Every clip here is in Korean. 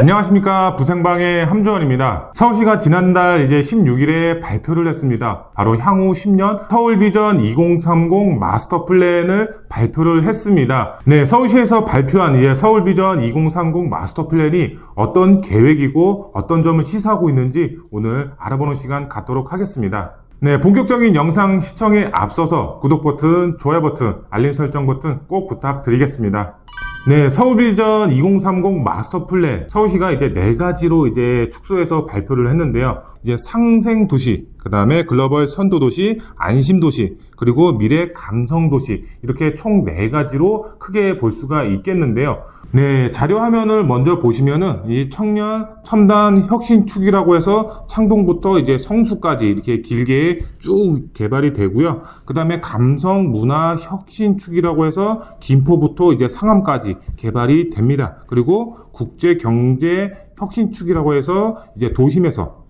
안녕하십니까. 부생방의 함주원입니다. 서울시가 지난달 16일에 발표를 했습니다. 바로 향후 10년 서울비전 2030 마스터 플랜을 발표를 했습니다. 네, 서울시에서 발표한 서울비전 2030 마스터 플랜이 어떤 계획이고 어떤 점을 시사하고 있는지 오늘 알아보는 시간 갖도록 하겠습니다. 네, 본격적인 영상 시청에 앞서서 구독 버튼, 좋아요 버튼, 알림 설정 버튼 꼭 부탁드리겠습니다. 네, 서울비전 2030 마스터 플랜, 서울시가 네 가지로 축소해서 발표를 했는데요. 상생도시, 그 다음에 글로벌 선도도시, 안심도시, 그리고 미래 감성도시, 이렇게 총 4가지로 크게 볼 수가 있겠는데요. 네, 자료 화면을 먼저 보시면은 이 청년 첨단 혁신축이라고 해서 창동부터 성수까지 이렇게 길게 쭉 개발이 되고요. 그 다음에 감성 문화 혁신축이라고 해서 김포부터 상암까지 개발이 됩니다. 그리고 국제 경제 혁신축이라고 해서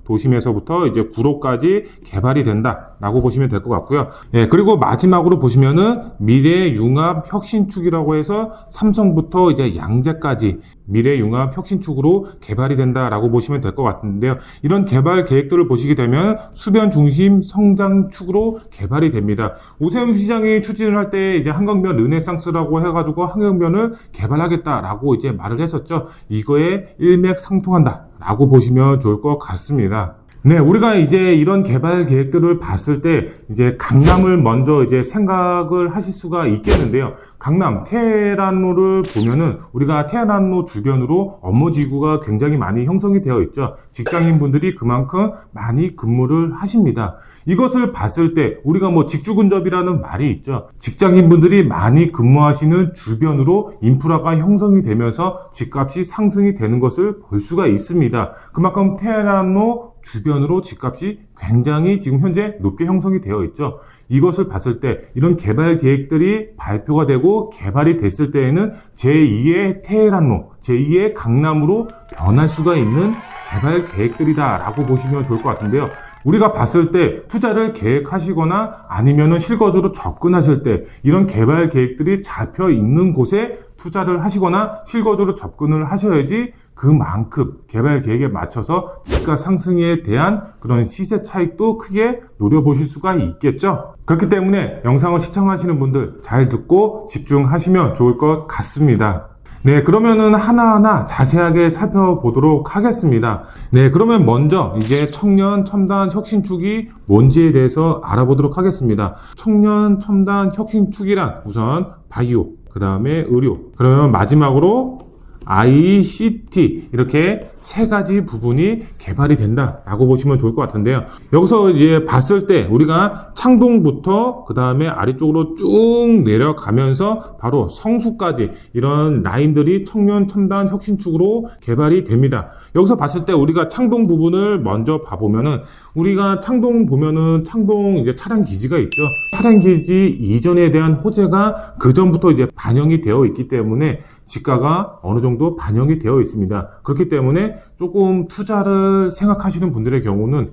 도심에서부터 구로까지 개발이 된다라고 보시면 될 것 같고요. 예, 그리고 마지막으로 보시면은 미래융합혁신축이라고 해서 삼성부터 양재까지 미래융합혁신축으로 개발이 된다라고 보시면 될 것 같은데요. 이런 개발 계획들을 보시게 되면 수변 중심 성장축으로 개발이 됩니다. 오세훈 시장이 추진을 할 때 한강변 르네상스라고 해가지고 한강변을 개발하겠다라고 말을 했었죠. 이거에 일맥상통한다 라고 보시면 좋을 것 같습니다. 네, 우리가 이런 개발 계획들을 봤을 때 강남을 먼저 생각을 하실 수가 있겠는데요. 강남 테헤란로를 보면은 우리가 테헤란로 주변으로 업무지구가 굉장히 많이 형성이 되어 있죠. 직장인분들이 그만큼 많이 근무를 하십니다. 이것을 봤을 때 우리가 직주근접이라는 말이 있죠. 직장인분들이 많이 근무하시는 주변으로 인프라가 형성이 되면서 집값이 상승이 되는 것을 볼 수가 있습니다. 그만큼 테헤란로 주변으로 집값이 굉장히 지금 현재 높게 형성이 되어 있죠. 이것을 봤을 때 이런 개발 계획들이 발표가 되고 개발이 됐을 때에는 제2의 테헤란로, 제2의 강남으로 변할 수가 있는 개발 계획들이다 라고 보시면 좋을 것 같은데요. 우리가 봤을 때 투자를 계획하시거나 아니면은 실거주로 접근하실 때 이런 개발 계획들이 잡혀 있는 곳에 투자를 하시거나 실거주로 접근을 하셔야지 그만큼 개발 계획에 맞춰서 집가 상승에 대한 그런 시세 차익도 크게 노려보실 수가 있겠죠. 그렇기 때문에 영상을 시청하시는 분들 잘 듣고 집중하시면 좋을 것 같습니다. 네, 그러면은 하나하나 자세하게 살펴보도록 하겠습니다. 네, 그러면 먼저 청년 첨단 혁신축이 뭔지에 대해서 알아보도록 하겠습니다. 청년 첨단 혁신축이란 우선 바이오, 그 다음에 의료, 그러면 마지막으로 ICT, 이렇게 3가지 부분이 개발이 된다라고 보시면 좋을 것 같은데요. 여기서 봤을 때 우리가 창동부터 그 다음에 아래쪽으로 쭉 내려가면서 바로 성수까지 이런 라인들이 청년 첨단 혁신축으로 개발이 됩니다. 여기서 봤을 때 우리가 창동 부분을 먼저 봐보면은 우리가 창동 보면은 창동 차량 기지가 있죠. 차량 기지 이전에 대한 호재가 그 전부터 반영이 되어 있기 때문에 지가가 어느 정도 반영이 되어 있습니다. 그렇기 때문에 조금 투자를 생각하시는 분들의 경우는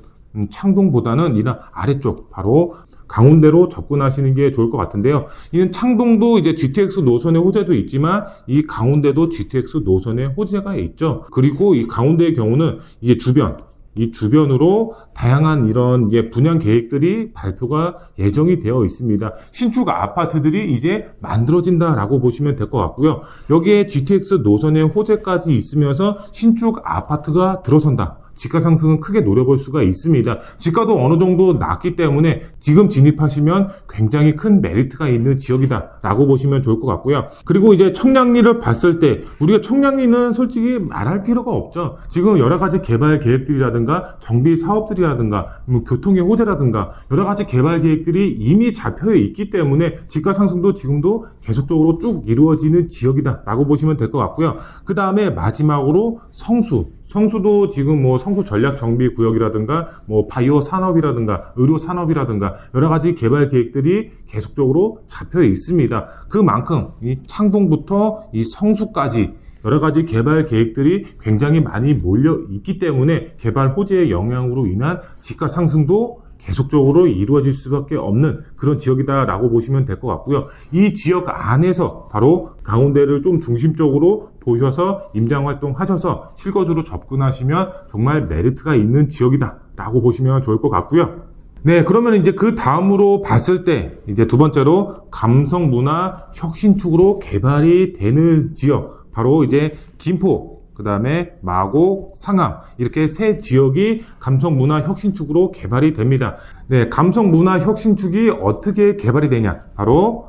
창동보다는 이런 아래쪽 바로 강운대로 접근하시는 게 좋을 것 같은데요. 이는 창동도 GTX 노선의 호재도 있지만 이 강운대도 GTX 노선의 호재가 있죠. 그리고 이 강운대의 경우는 이 주변으로 다양한 이런 분양 계획들이 발표가 예정이 되어 있습니다. 신축 아파트들이 만들어진다라고 보시면 될 것 같고요. 여기에 GTX 노선의 호재까지 있으면서 신축 아파트가 들어선다. 지가 상승은 크게 노려볼 수가 있습니다. 지가도 어느 정도 낮기 때문에 지금 진입하시면 굉장히 큰 메리트가 있는 지역이다 라고 보시면 좋을 것 같고요. 그리고 청량리를 봤을 때 우리가 청량리는 솔직히 말할 필요가 없죠. 지금 여러 가지 개발 계획들이라든가 정비 사업들이라든가 교통의 호재라든가 여러 가지 개발 계획들이 이미 잡혀 있기 때문에 지가 상승도 지금도 계속적으로 쭉 이루어지는 지역이다 라고 보시면 될 것 같고요. 그 다음에 마지막으로 성수도 지금 성수 전략 정비 구역이라든가 바이오 산업이라든가 의료 산업이라든가 여러 가지 개발 계획들이 계속적으로 잡혀 있습니다. 그만큼 이 창동부터 이 성수까지 여러 가지 개발 계획들이 굉장히 많이 몰려 있기 때문에 개발 호재의 영향으로 인한 지가 상승도 계속적으로 이루어질 수밖에 없는 그런 지역이다라고 보시면 될 것 같고요. 이 지역 안에서 바로 강원대를 좀 중심적으로 보셔서 임장활동 하셔서 실거주로 접근하시면 정말 메리트가 있는 지역이다라고 보시면 좋을 것 같고요. 네, 그러면 이제 그 다음으로 봤을 때 이제 두 번째로 감성 문화 혁신축으로 개발이 되는 지역, 바로 이제 김포, 그 다음에 마곡, 상암, 이렇게 세 지역이 감성문화 혁신축으로 개발이 됩니다. 네, 감성문화 혁신축이 어떻게 개발이 되냐? 바로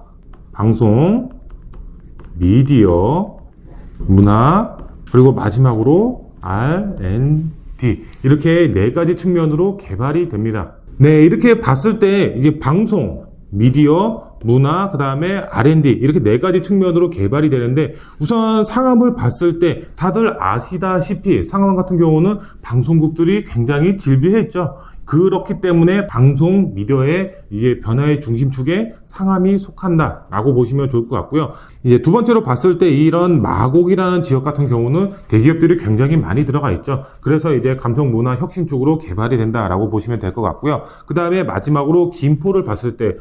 방송, 미디어, 문화, 그리고 마지막으로 R&D, 이렇게 네 가지 측면으로 개발이 됩니다. 네, 이렇게 봤을 때 이게 방송, 미디어, 문화, 그 다음에 R&D, 이렇게 네 가지 측면으로 개발이 되는데, 우선 상암을 봤을 때 다들 아시다시피 상암 같은 경우는 방송국들이 굉장히 질비했죠. 그렇기 때문에 방송 미디어의 이제 변화의 중심축에 상암이 속한다라고 보시면 좋을 것 같고요. 이제 두 번째로 봤을 때 이런 마곡이라는 지역 같은 경우는 대기업들이 굉장히 많이 들어가 있죠. 그래서 이제 감성 문화 혁신 쪽으로 개발이 된다라고 보시면 될 것 같고요. 그 다음에 마지막으로 김포를 봤을 때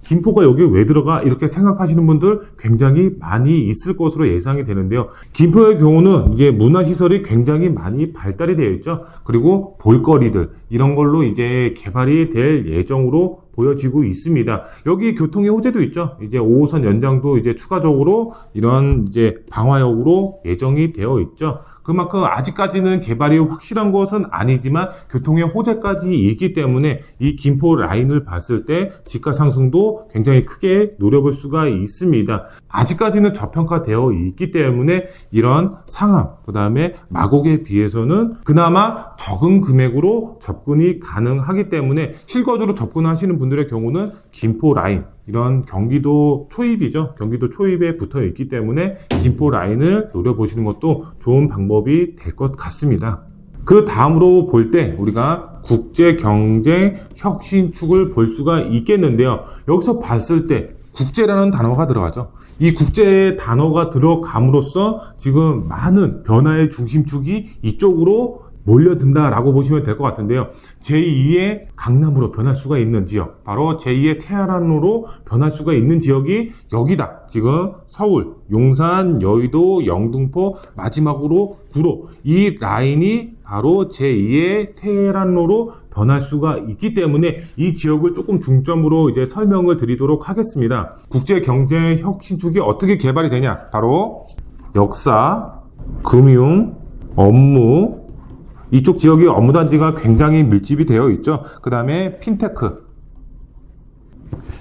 김포가 여기 왜 들어가? 이렇게 생각하시는 분들 굉장히 많이 있을 것으로 예상이 되는데요. 김포의 경우는 이제 문화시설이 굉장히 많이 발달이 되어 있죠. 그리고 볼거리들, 이런 걸로 이제 개발이 될 예정으로 보여지고 있습니다. 여기 교통의 호재도 있죠. 이제 5호선 연장도 이제 추가적으로 이런 이제 방화역으로 예정이 되어 있죠. 그만큼 아직까지는 개발이 확실한 것은 아니지만 교통의 호재까지 있기 때문에 이 김포 라인을 봤을 때 지가 상승도 굉장히 크게 노려볼 수가 있습니다. 아직까지는 저평가되어 있기 때문에 이런 상암, 그 다음에 마곡에 비해서는 그나마 적은 금액으로 접근이 가능하기 때문에 실거주로 접근하시는 분들의 경우는 김포 라인, 이런 경기도 초입이죠. 경기도 초입에 붙어 있기 때문에 김포 라인을 노려보시는 것도 좋은 방법이 될 것 같습니다. 그 다음으로 볼 때 우리가 국제 경쟁 혁신축을 볼 수가 있겠는데요. 여기서 봤을 때 국제라는 단어가 들어가죠. 이 국제 단어가 들어감으로써 지금 많은 변화의 중심축이 이쪽으로 몰려든다라고 보시면 될 것 같은데요. 제2의 강남으로 변할 수가 있는 지역, 바로 제2의 테헤란으로 변할 수가 있는 지역이 여기다. 지금 서울, 용산, 여의도, 영등포, 마지막으로 구로, 이 라인이 바로 제2의 테헤란로로 변할 수가 있기 때문에 이 지역을 조금 중점으로 이제 설명을 드리도록 하겠습니다. 국제 경제 혁신축이 어떻게 개발이 되냐? 바로 역사, 금융, 업무, 이쪽 지역이 업무단지가 굉장히 밀집이 되어 있죠. 그 다음에 핀테크,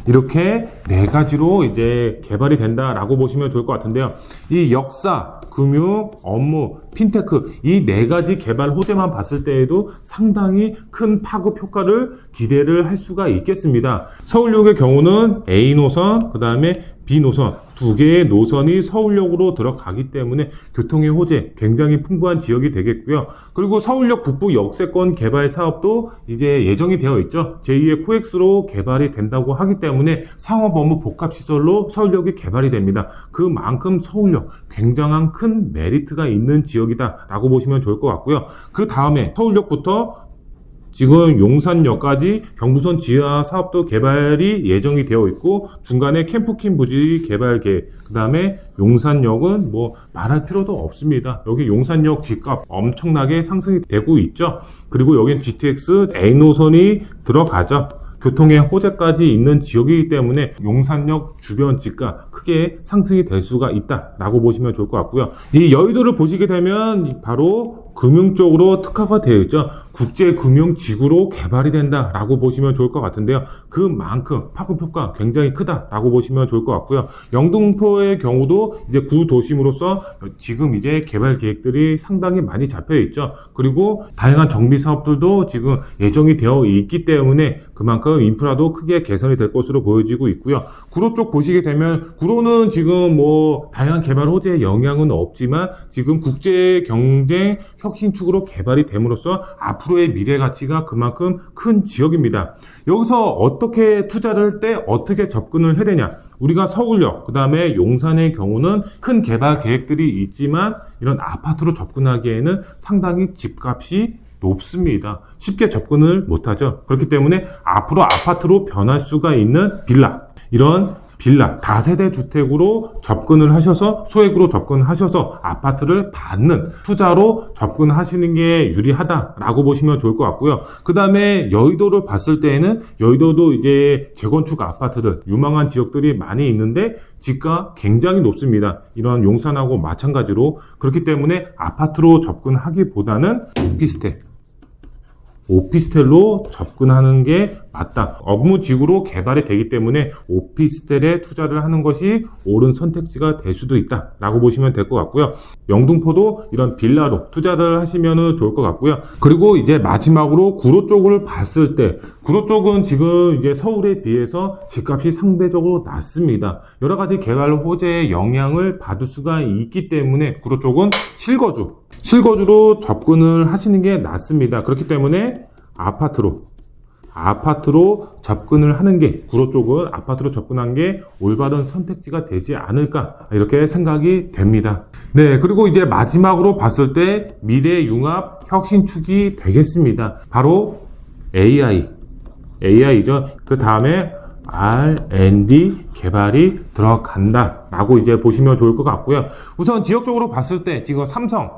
이렇게 네 가지로 이제 개발이 된다라고 보시면 좋을 것 같은데요. 이 역사, 금융, 업무, 핀테크, 이 네 가지 개발 호재만 봤을 때에도 상당히 큰 파급 효과를 기대를 할 수가 있겠습니다. 서울역의 경우는 A 노선, 그 다음에 B 노선, 두 개의 노선이 서울역으로 들어가기 때문에 교통의 호재 굉장히 풍부한 지역이 되겠고요. 그리고 서울역 북부 역세권 개발 사업도 이제 예정이 되어 있죠. 제2의 코엑스로 개발이 된다고 하기 때문에 상업 업무 복합시설로 서울역이 개발이 됩니다. 그만큼 서울역 굉장한 큰 메리트가 있는 지역이다 라고 보시면 좋을 것 같고요. 그 다음에 서울역부터 지금 용산역까지 경부선 지하 사업도 개발이 예정이 되어 있고, 중간에 캠프킨 부지 개발 계획, 그 다음에 용산역은 뭐 말할 필요도 없습니다. 여기 용산역 집값 엄청나게 상승이 되고 있죠. 그리고 여긴 GTX A 노선이 들어가죠. 교통의 호재까지 있는 지역이기 때문에 용산역 주변 집값 크게 상승이 될 수가 있다라고 보시면 좋을 것 같고요. 이 여의도를 보시게 되면 바로 금융 쪽으로 특화가 되어 있죠. 국제금융지구로 개발이 된다라고 보시면 좋을 것 같은데요. 그만큼 파급 효과 굉장히 크다라고 보시면 좋을 것 같고요. 영등포의 경우도 이제 구도심으로서 지금 이제 개발 계획들이 상당히 많이 잡혀 있죠. 그리고 다양한 정비 사업들도 지금 예정이 되어 있기 때문에 그만큼 인프라도 크게 개선이 될 것으로 보여지고 있고요. 구로 쪽 보시게 되면 구로는 지금 뭐 다양한 개발 호재의 영향은 없지만 지금 국제 경쟁 혁신축으로 개발이 됨으로써 앞으로의 미래 가치가 그만큼 큰 지역입니다. 여기서 어떻게 투자를 할 때 어떻게 접근을 해야 되냐? 우리가 서울역, 그 다음에 용산의 경우는 큰 개발 계획들이 있지만 이런 아파트로 접근하기에는 상당히 집값이 높습니다. 쉽게 접근을 못하죠. 그렇기 때문에 앞으로 아파트로 변할 수가 있는 빌라, 이런 빌라, 다세대 주택으로 접근을 하셔서 소액으로 접근하셔서 아파트를 받는 투자로 접근하시는 게 유리하다라고 보시면 좋을 것 같고요. 그 다음에 여의도를 봤을 때에는 여의도도 이제 재건축 아파트들 유망한 지역들이 많이 있는데 집가 굉장히 높습니다. 이런 용산하고 마찬가지로. 그렇기 때문에 아파트로 접근하기보다는 오피스텔로 접근하는 게 맞다. 업무지구로 개발이 되기 때문에 오피스텔에 투자를 하는 것이 옳은 선택지가 될 수도 있다라고 보시면 될 것 같고요. 영등포도 이런 빌라로 투자를 하시면 좋을 것 같고요. 그리고 이제 마지막으로 구로 쪽을 봤을 때, 구로 쪽은 지금 이제 서울에 비해서 집값이 상대적으로 낮습니다. 여러 가지 개발 호재의 영향을 받을 수가 있기 때문에 구로 쪽은 실거주로 접근을 하시는 게 낫습니다. 그렇기 때문에 아파트로 접근을 하는 게, 구로 쪽은 아파트로 접근한 게 올바른 선택지가 되지 않을까, 이렇게 생각이 됩니다. 네, 그리고 이제 마지막으로 봤을 때 미래융합 혁신축이 되겠습니다. 바로 AI죠. 그 다음에 R&D 개발이 들어간다라고 이제 보시면 좋을 것 같고요. 우선 지역적으로 봤을 때 지금 삼성,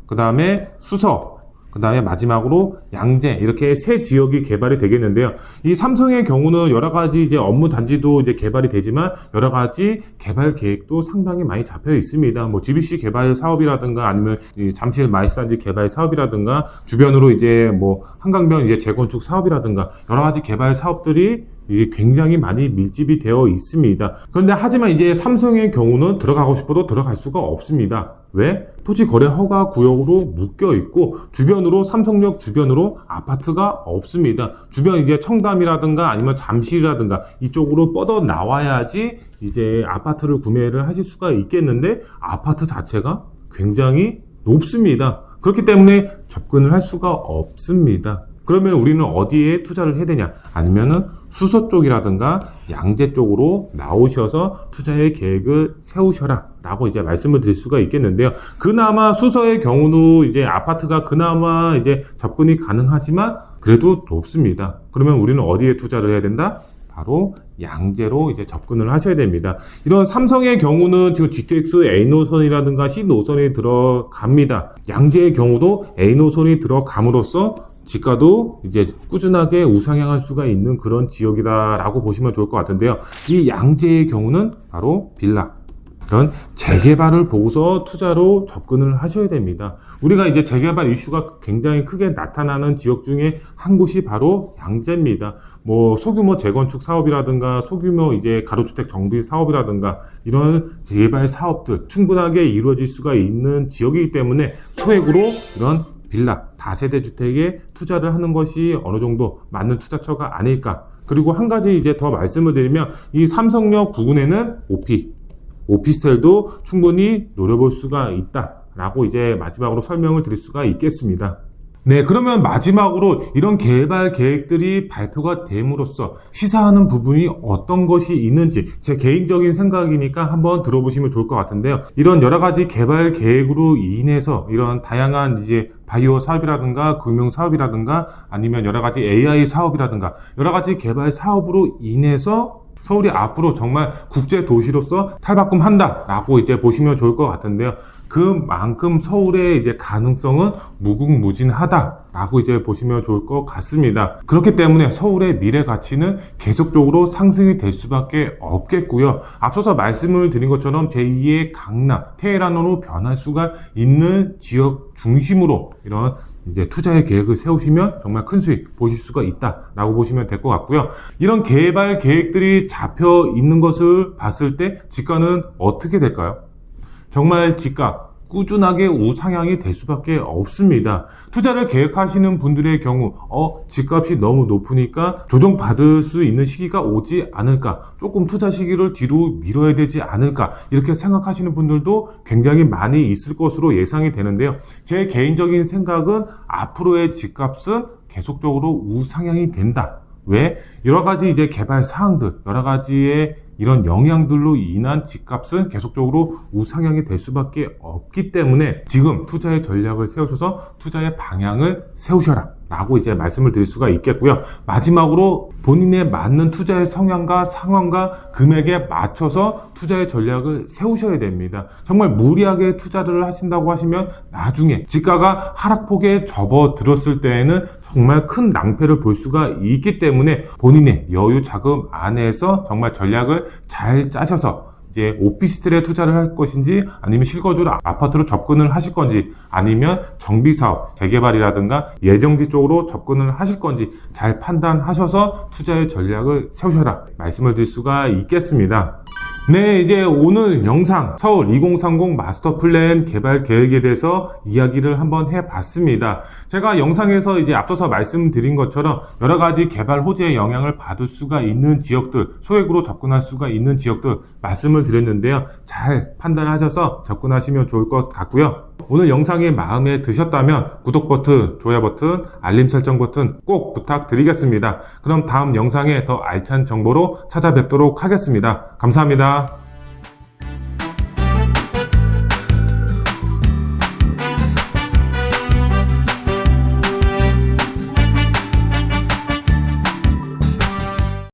그 다음에 수서, 그 다음에 마지막으로 양재, 이렇게 세 지역이 개발이 되겠는데요. 이 삼성의 경우는 여러 가지 이제 업무 단지도 이제 개발이 되지만 여러 가지 개발 계획도 상당히 많이 잡혀 있습니다. 뭐 GBC 개발 사업이라든가 아니면 잠실 마이스단지 개발 사업이라든가 주변으로 이제 뭐 한강변 이제 재건축 사업이라든가 여러 가지 개발 사업들이 이제 굉장히 많이 밀집이 되어 있습니다. 그런데 하지만 이제 삼성의 경우는 들어가고 싶어도 들어갈 수가 없습니다. 왜? 토지 거래 허가 구역으로 묶여 있고 주변으로 삼성역 주변으로 아파트가 없습니다. 주변 이제 청담이라든가 아니면 잠실이라든가 이쪽으로 뻗어 나와야지 이제 아파트를 구매를 하실 수가 있겠는데 아파트 자체가 굉장히 높습니다. 그렇기 때문에 접근을 할 수가 없습니다. 그러면 우리는 어디에 투자를 해야 되냐? 아니면은 수서 쪽이라든가 양재 쪽으로 나오셔서 투자의 계획을 세우셔라 라고 이제 말씀을 드릴 수가 있겠는데요. 그나마 수서의 경우도 이제 아파트가 그나마 이제 접근이 가능하지만 그래도 높습니다. 그러면 우리는 어디에 투자를 해야 된다? 바로 양재로 이제 접근을 하셔야 됩니다. 이런 삼성의 경우는 지금 GTX A 노선이라든가 C 노선이 들어갑니다. 양재의 경우도 A 노선이 들어감으로써 집가도 이제 꾸준하게 우상향할 수가 있는 그런 지역이다라고 보시면 좋을 것 같은데요. 이 양재의 경우는 바로 빌라, 이런 재개발을 보고서 투자로 접근을 하셔야 됩니다. 우리가 이제 재개발 이슈가 굉장히 크게 나타나는 지역 중에 한 곳이 바로 양재입니다. 뭐 소규모 재건축 사업이라든가 소규모 이제 가로주택 정비 사업이라든가 이런 재개발 사업들 충분하게 이루어질 수가 있는 지역이기 때문에 소액으로 이런 빌라, 다세대 주택에 투자를 하는 것이 어느 정도 맞는 투자처가 아닐까. 그리고 한 가지 이제 더 말씀을 드리면 이 삼성역 부근에는 오피스텔도 충분히 노려볼 수가 있다라고 이제 마지막으로 설명을 드릴 수가 있겠습니다. 네, 그러면 마지막으로 이런 개발 계획들이 발표가 됨으로써 시사하는 부분이 어떤 것이 있는지 제 개인적인 생각이니까 한번 들어보시면 좋을 것 같은데요. 이런 여러 가지 개발 계획으로 인해서 이런 다양한 이제 바이오 사업이라든가 금융 사업이라든가 아니면 여러 가지 AI 사업이라든가 여러 가지 개발 사업으로 인해서 서울이 앞으로 정말 국제 도시로서 탈바꿈한다라고 이제 보시면 좋을 것 같은데요. 그만큼 서울의 이제 가능성은 무궁무진하다라고 이제 보시면 좋을 것 같습니다. 그렇기 때문에 서울의 미래 가치는 계속적으로 상승이 될 수밖에 없겠고요. 앞서서 말씀을 드린 것처럼 제2의 강남, 테헤란으로 변할 수가 있는 지역 중심으로 이런 이제 투자의 계획을 세우시면 정말 큰 수익 보실 수가 있다라고 보시면 될 것 같고요. 이런 개발 계획들이 잡혀 있는 것을 봤을 때 집가는 어떻게 될까요? 정말 집가 꾸준하게 우상향이 될 수밖에 없습니다. 투자를 계획하시는 분들의 경우 집값이 너무 높으니까 조정받을 수 있는 시기가 오지 않을까, 조금 투자 시기를 뒤로 미뤄야 되지 않을까 이렇게 생각하시는 분들도 굉장히 많이 있을 것으로 예상이 되는데요. 제 개인적인 생각은 앞으로의 집값은 계속적으로 우상향이 된다. 왜? 여러 가지 이제 개발 사항들, 여러 가지의 이런 영향들로 인한 집값은 계속적으로 우상향이 될 수밖에 없기 때문에 지금 투자의 전략을 세우셔서 투자의 방향을 세우셔라 라고 이제 말씀을 드릴 수가 있겠고요. 마지막으로 본인의 맞는 투자의 성향과 상황과 금액에 맞춰서 투자의 전략을 세우셔야 됩니다. 정말 무리하게 투자를 하신다고 하시면 나중에 지가가 하락폭에 접어들었을 때에는 정말 큰 낭패를 볼 수가 있기 때문에 본인의 여유 자금 안에서 정말 전략을 잘 짜셔서 이제 오피스텔에 투자를 할 것인지 아니면 실거주로 아파트로 접근을 하실 건지 아니면 정비사업, 재개발이라든가 예정지 쪽으로 접근을 하실 건지 잘 판단하셔서 투자의 전략을 세우셔라 말씀을 드릴 수가 있겠습니다. 네, 이제 오늘 영상 서울 2030 마스터 플랜 개발 계획에 대해서 이야기를 한번 해봤습니다. 제가 영상에서 이제 앞서서 말씀드린 것처럼 여러 가지 개발 호재의 영향을 받을 수가 있는 지역들, 소액으로 접근할 수가 있는 지역들 말씀을 드렸는데요. 잘 판단하셔서 접근하시면 좋을 것 같고요. 오늘 영상이 마음에 드셨다면 구독 버튼, 좋아요 버튼, 알림 설정 버튼 꼭 부탁드리겠습니다. 그럼 다음 영상에 더 알찬 정보로 찾아뵙도록 하겠습니다. 감사합니다.